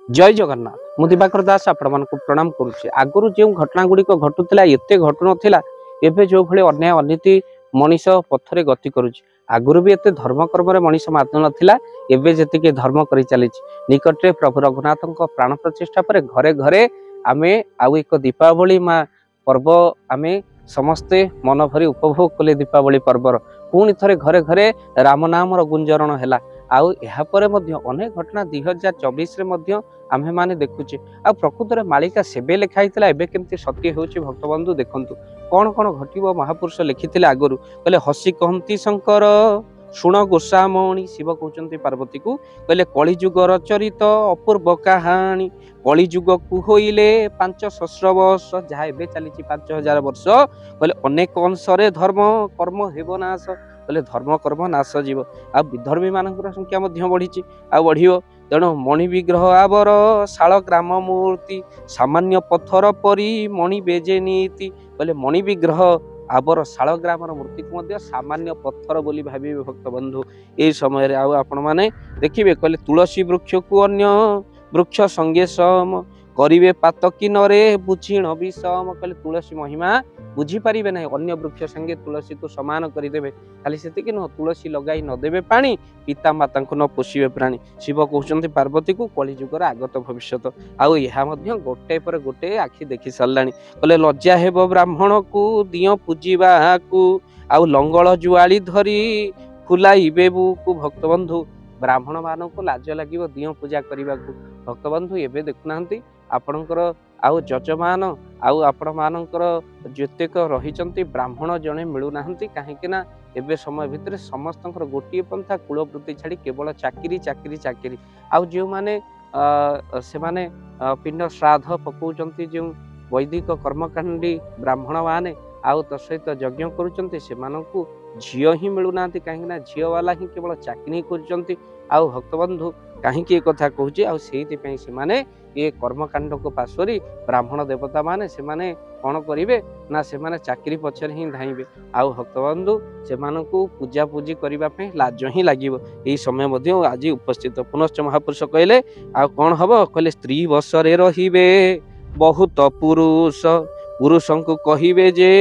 जय जगन्नाथ मु दिवाकर दास आपण प्रणाम करुच्ची आगु जो घटना गुड़िक घटुला एत घटु नाला एवं जो भाई अन्याय अनीति मनीष पथरे गति करुच्ची आगुरी भी एत धर्म कर्म मनीष मानु नाला एवं जी धर्म कर चली निकटे प्रभु रघुनाथ प्राण प्रतिष्ठा पर घरे घरे आम आउ एक दीपावली माँ पर्व आम समस्ते मन भरी उपभोग कले दीपावली पर्वर पुणी थे घरे घरे राम नाम गुंजरण है आउ यापर अनेक घटना 2024 आम्भे माने देखुचे आ प्रकृत में मालिका सेबे लिखाई एबे केमती सत्य होची भक्त बंधु देखंतु कौन कौन घटिबो महापुरुष लिखिथिले आगरु कहले हसी कहंती शंकर शुण गोस्वामी शिव कहते पार्वती को कहले कलिजुगर चरित अपूर्व कहानी कलिजुग को होइले 500 वर्ष जहाँ एबे चली 5000 वर्ष कहले अनेक अंशरे धर्म कर्म हेब नाश कहले धर्म कर्म नाश जीव आ विधर्मी मानकर संख्या बढ़ी आ बढ़ियो तेणु मणि विग्रह आवर शाल ग्राम मूर्ति सामान्य पत्थर परी मणि बेजे नीति कहले मणि विग्रह आवर शाल ग्राम मूर्ति को सामान्य पत्थर बोली भावी भक्त बंधु यही समय आपण मैंने देखिए कहले तुलसी वृक्ष को अन्य वृक्ष संगे सम करिवे पातकी नरे बुझिण विषम कहले तुलसी महिमा बुझी पारिबे ना अन्य वृक्ष संगे तुलसी को समान करदेवे खाली से नुह तुलसी लगाई नदेवे पानी पिता माता को न पोषिबे प्राणी शिव कहते पार्वती को कलिजुगर आगत भविष्यत आउ यह गोटे पर गोटे आखि देखी साराणी कहले लज्जा हेब ब्राह्मण को दियो पूजिबा को आउ लंगल जुआली धरी फुलाइबे को भक्त बंधु ब्राह्मण मान को लाज लगे दियो पूजा करने को भक्त बंधु एवं देखुना आपणकर आउ जजमान आउ आपण मानकर जेतेक रही ब्राह्मण जड़े मिलूना कहीं एवं समय भितर समस्त गोटे पंथा कूलवृत्ति छाड़ी केवल चाकरी चाकरी चाकरी आउ जो माने से माने पिंड श्राद्ध पकाउछंती जो वैदिक कर्मकांडी ब्राह्मण माने आउ तो सहित यज्ञ करुछंती से मानकु झील ही मिलूना कहीं झील वाला ही केवल चाकरी कर आउ भक्तबंधु कहीं कथा कहूँ आउ से ये कर्मकांड को पार्श्वरी ब्राह्मण देवता माने से माने कौन करेंगे ना से माने चाकरी पछर ही धाइबे आउ भक्तबंधु से पूजा पूजी करने लाज ही लगे यही समय आज उपस्थित पुनश्च महापुरुष कहले आ कौन हम कहले स्त्री बसरे रहिबे बहुत पुरुष पुरुष को कहिबे जे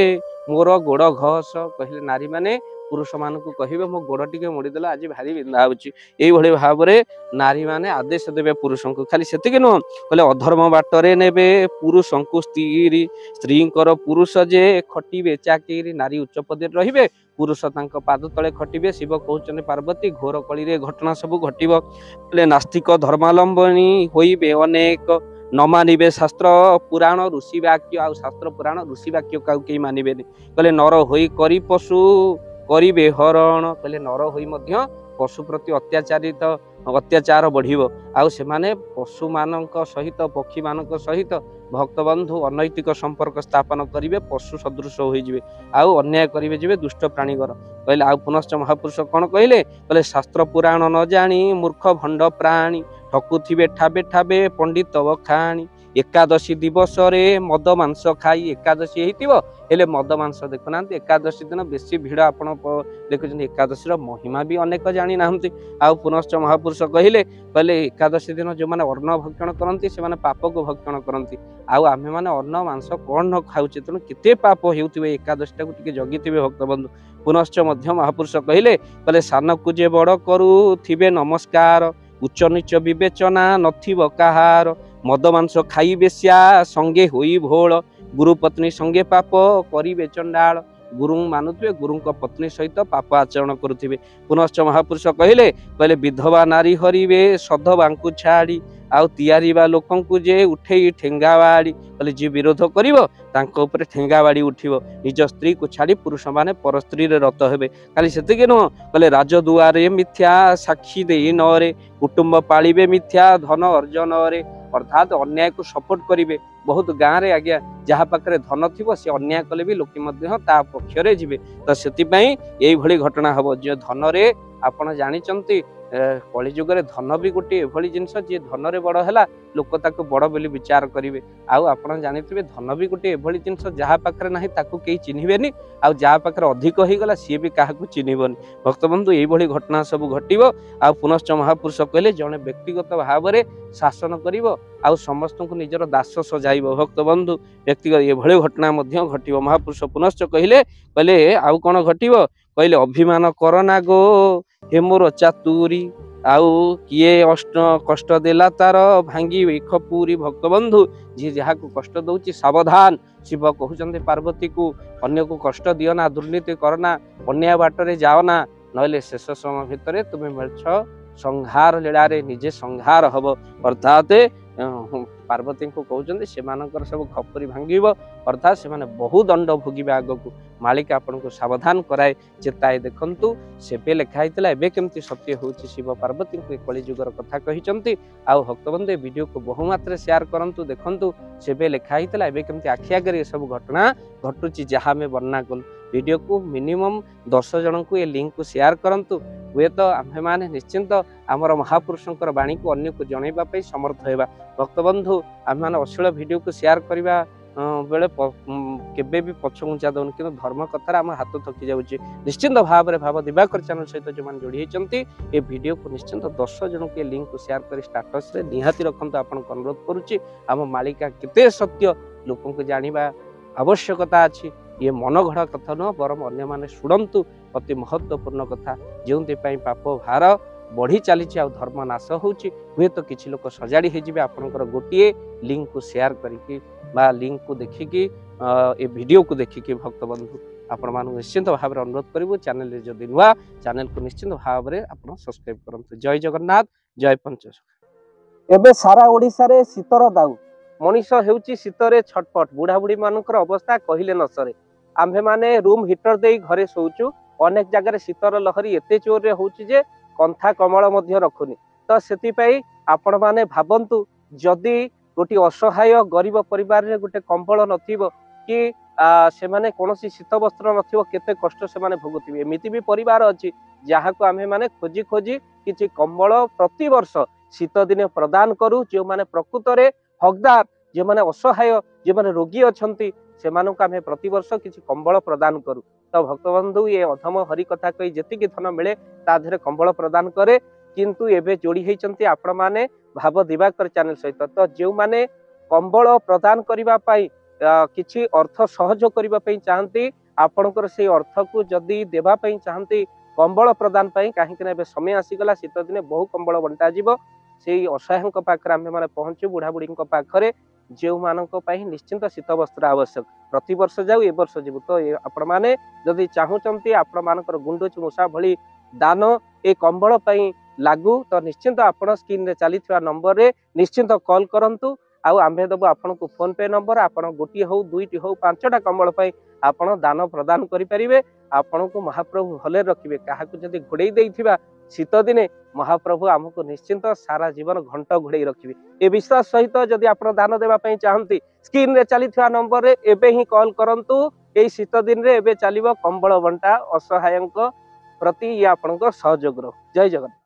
मोर गोड़ घस कहले नारी माने पुरुष मान को कहे मो गोड़ टे मोड़ीदेल आज भारी बिंधा होई भाव में नारी माने आदेश देवे पुरुष को खाली से नुह कहले अधर्म बाटरे नेबे पुरुष को स्त्री स्त्री पुरुष जे खटिबे चाकरी नारी उच्च पदे रहिबे पुरुष तांक पाद तले खटिबे शिव कहते पार्वती घोर कली घटना सब घटिबो कहले नास्तिक धर्मावलंबनी होइबे अनेक न मानिबे शास्त्र पुराण ऋषि वाक्य आ शास्त्र पुराण ऋषि वाक्य कई मानिबेनि कहले नर होई करी पशु करिबे हरण कहले नर होई मध्य पशु प्रति अत्याचार बढ़िबो आउ से माने पशु मानक सहित पक्षी मानक सहित भक्तबंधु अनैतिक संपर्क स्थापन करिवे पशु सदृश हो जिवे आउ अन्याय करिवे जिवे दुष्ट प्राणीगर कहले आउ पुनश्च महापुरुष कौन कहले शास्त्र पुराण न जानी मूर्ख भंड प्राणी ठकुथिबे ठाबे ठाबे पंडित बखाणी एकादशी दिवस रे मद मांस खाई एकादशी हेले मद मांस देखुना एकादशी दिन बेसी भिड़ आप देखुं एकादशी महिमा भी अनेक जानी ना आउ पुनश्च महापुरुष कहले एकादशी दिन जो मैंने अन्न भक्षण करती से पाप को भक्षण करती आउ आमे माने अन्न मांस कौन न खाऊे तेणु केते पाप होउथिबे एकादशी टी जगिथे भक्त बंधु पुनश्च महापुरुष कहले सान को जे बड़ करू थिबे नमस्कार उच्च नीच विवेचना नथिब कहार मद मांस खाई बेसिया संगे होई भोल गुरु पत्नी संगे पाप करिबे चंडाल गुरु मानुवे गुरु पत्नी सहित पाप आचरण करुवे पुनश्च महापुरुष कहले विधवा नारी हरिवे सधवा छाड़ी आउ तियारीबा लोकंकु जे उठे ठेंगा बाड़ी कहले जी विरोध करिवो तांको ऊपर ठेंगा बाड़ी उठिवो निज स्त्री को छाड़ी पुरुष माने पर स्त्री रे रत हेबे खाली सेतिके नुह कहले राजदुआरे मिथ्या साक्षी देई नरे कुटुंब पालिबे मिथ्या धन अर्जन रे अर्थात अन्याय को सपोर्ट करिवे बहुत गाँव में आज्ञा जहाँ पाखे धन थी सी अन्याय कले भी लोक पक्षरे जी तो से यही घटना हम जो धन रे आपण जानी कलिजुगे धन भी गोटे एभली जिनस जी धन रे बड़ है लोक ताको बड़ बोली विचार करेंगे आउ आप जानिथे धन भी गोटे एभली जिनस जहाँ पाखे ना ताकू कहीं चिन्हबेनि आउ जहाँ पाखे अधिक होगा सी भी क्या चिन्हबनी भक्तबंधु यही घटना सब घटव आ पुनश्च महापुरुष कहले जड़े व्यक्तिगत भाव में शासन कर आउ समस्त को निजर दास सजाइब भक्तबंधु व्यक्तिगत ये घटना घट महापुरुष पुनश्च कहले कहले आउ कौन घटव कहले अभिमान करना गो हे मोर चातुरी आउ किए अष्ट कष्ट देला तार भांगी एक पूरी भक्तबंधु जी जहाँ को कष्ट दौची सावधान शिव कहते पार्वती को अन्य को कष्ट दियो ना दुर्नीति करना अन्याय बाटरे जाओ ना नहले शेष समय भितर तुम्हें मिलछ संहार लीलारे निजे संहार हब अर्थात पार्वती को कहते से सब खपरी भांग अर्थात से बहु दंड भोगे आग को मालिक आपन को सावधान कराए चेताए देखु से लिखाई एवं सत्य हो शिव पार्वती को कलिजुगर कथा कहते आउ भक्तबंधु वीडियो को बहुमात्रा शेयर करूँ देखु से लिखाई एवं आखि आगे सब घटना घटुची जहाँ आम वर्णना कलु वीडियो को मिनिमम 10 जन को ये लिंक को शेयर करूँ हुए तो आम्भे माने निश्चिंत आमर महापुरुषंकर वाणी को अन्य को जनइबा समर्थ होगा भक्तबंधु आम मैंने अश्लील वीडियो को शेयर करने बेले केबे भी पछ घुंचा दौन कि धर्म कथार आम हाथ थकी जाऊँगी निश्चिंत भाव में भाव दिवाकर चैनल सहित जो मैंने जोड़ी होती ये वीडियो को निश्चिंत 10 जन को लिंक को शेयर कर स्टाटस रे निहाती रखते आपन को अनुरोध करुच्ची आम मालिका केते सत्य लोक को जाना आवश्यकता अच्छी ये मनगढ़ा कथा नुह बरम अन्य माने शुणु अति महत्वपूर्ण कथा जो पाप भार बढ़ी चली धर्म नाश होची हुए तो किसी लोग सजाड़ी हो आपनकर गोटे लिंक को शेयर करके लिंक को देखिकी ए वीडियो को देखिकी भक्तबंधु आपण मान निश्चिंत भाव में अनुरोध करूँ चैनल जदि नुआ चैनल को निश्चिंत भाव में आप सब्सक्राइब करूँ जय जगन्नाथ जय पंचश एबे सारा ओडिशा रे शीतर दाऊ मनीष हेउची शीतरे छटपट बुढ़ा बुढ़ी मानकर अवस्था कहले न सरे आम्भे माने रूम हीटर दे घरे सोचु अनेक जगह शीतर लहरी एते जोर रे होची जे कंथा कमल मध्य रखुनी तो सेतिपई आपण माने भाबंतु जदि गोटे असहाय गरीब परिवार रे गोटे कंबल नथिबो कि से माने कोनोसी शीत वस्त्र नथिबो केते कष्ट से माने भोगुथिबे एमिति भी परिवार अछि जहाँ को आम्हे माने खोजी खोजी किछि कंबल प्रति वर्ष शीत दिने प्रदान करू जो माने प्रकृत रे हकदार जो माने असहाय जो माने रोगी अछंती से मानक आमे प्रति वर्ष किछि कंबल प्रदान करू तो भक्तबंधु ये अधम हरि कथा कही जेतिकी धन मिले ता धरे कंबल प्रदान करे किंतु एबे जोड़ी हेचंती आपण माने भाव दिवाकर चैनल सहित तो जो माने कंबल प्रदान करिबा पई किछि अर्थ सहयोग करिबा पई चाहंती आपणकर से अर्थ को जदी देबा पई चाहंती कंबल प्रदान पई काहे कि एबे समय आसी गला शीत दिने बहु कंबल बंटा जीवो से असहायक पाखे आम मैंने पहुँचू बुढ़ा बुढ़ी पाखे जो मानक निश्चिंत शीत वस्त्र आवश्यक प्रति वर्ष जाऊ ए वर्ष जीव तो आपण मैंने जदि चाहूँगी आपण मानकर गुंडुच मूषा भली दान ए कंबल लागू तो निश्चिंत आपण स्क्रीन रे चली नंबर रे निश्चिंत कॉल करंतु आउ आम्भे दबु आपन को फोन पे नंबर आपण गोटी हो दुईटी हो 5टा कंबल आपण दान प्रदान करि परिबे आपण को महाप्रभु भले रखिबे काहाकू जदि घोड़े देइथिबा शीत दिने महाप्रभु आमको निश्चिंत सारा जीवन घंट घोड़े रखिबे ए विश्वास सहित जदि आपण दान देबा पई चाहंती स्क्रीन रे चली नंबर रे एबे ही कॉल करंतु एई शीत दिन रे एबे चलिबो कंबल बंटा असहायक प्रति या आपनको सहयोग जय जगन्नाथ।